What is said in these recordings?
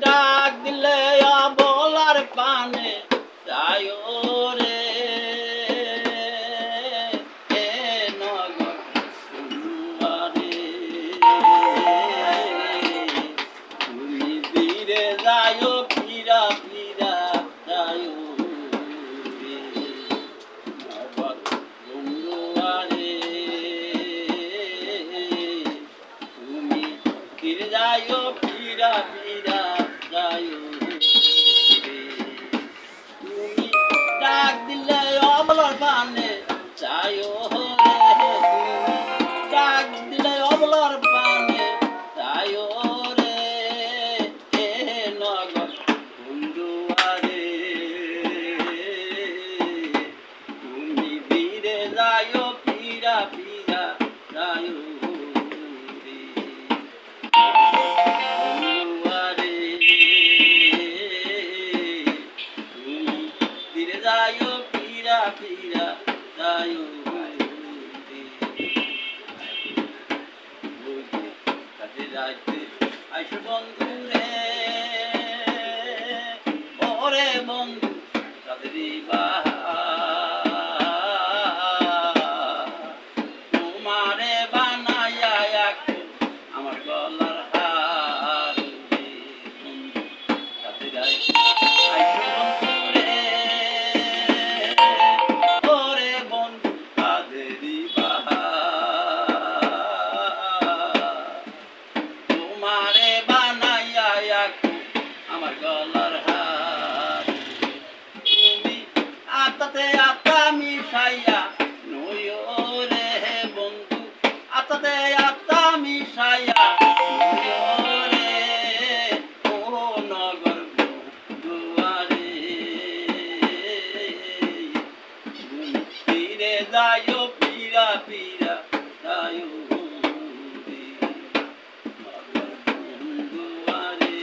ডাক দিলে বলার পানে যায়ো রে এ নগর সুন্দরে তুমি ফিরে যায়ো ফিরা ফিরা যায়ো রে নগর সুন্দরে তুমি ফিরে যায়ো ফিরা ফিরা যায়ো রে তুমি ডাক দিলে অবলার পানে যায়ো রে তুমি ডাক দিলে অবলার পানে যায়ো রে এ নগর বন্ধুয়ারে তুমি ফিরে যায়ো ফিরা ফিরা যায়ো রে বন্ধুয়ারে তুমি ফিরে যায়ো ফিরা ফিরা যায়ো রে কাছে যাইতে আইসো বন্ধু রে ওরে বন্ধু কাদেরি তোমারে বানাইয়া এখন আমার গলার হার রে বন্ধু কাছে যাইতে আইসো বন্ধু রে ওরে বন্ধু কাদেরি তোমারে বানাইয়া এখন আমার গলার হার তুমি আত্মাতে আত্মা মিশাইয়া নইও রে বন্ধু আত্মাতে আত্মা মিশাইয়া নইও রে ও নগর দুয়ারে তুমি ফিরে যায়ো ফিরা ফিরা যায়ো রে নগর দুয়ারে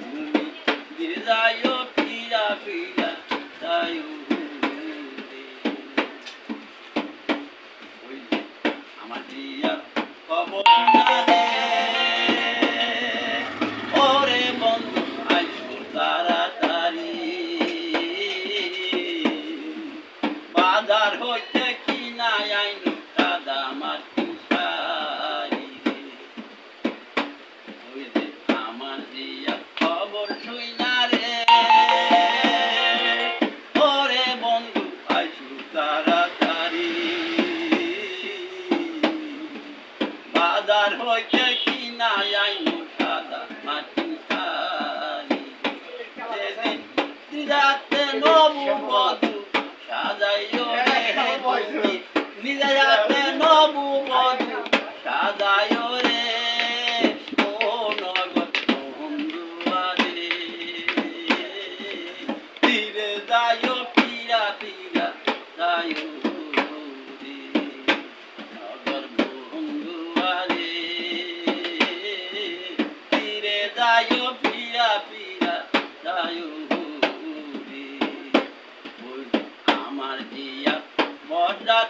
তুমি ফিরে যায়ো ফিরা ফিরা যায়ো রে ওই যে আমার জিয়া খবর না রে ওরে বন্ধু আইসো তাড়াতাড়ি বাজার হইতে কিনা আইনু সাদা মাটি শাড়ি রে ওই যে আমার জিয়া খবর শুইনা রে ওরে বন্ধু আইসো তাড়াতাড়ি বাজার হইতে কিনা আইনু সাদা মাটি শাড়ি যেদিন রাতে নবু বধূ সাজাইও রে বন্ধু নিজে রাতে নবু বধূ সাজাইও রে ও নগর বন্ধুয়ারে ফিরে যায়ো ফিরা ফিরা যায়ো রে নগর বন্ধুয়ারে ফিরে যায়ো ফিরা ফিরা যায়ো রে আমার জিয়া মজা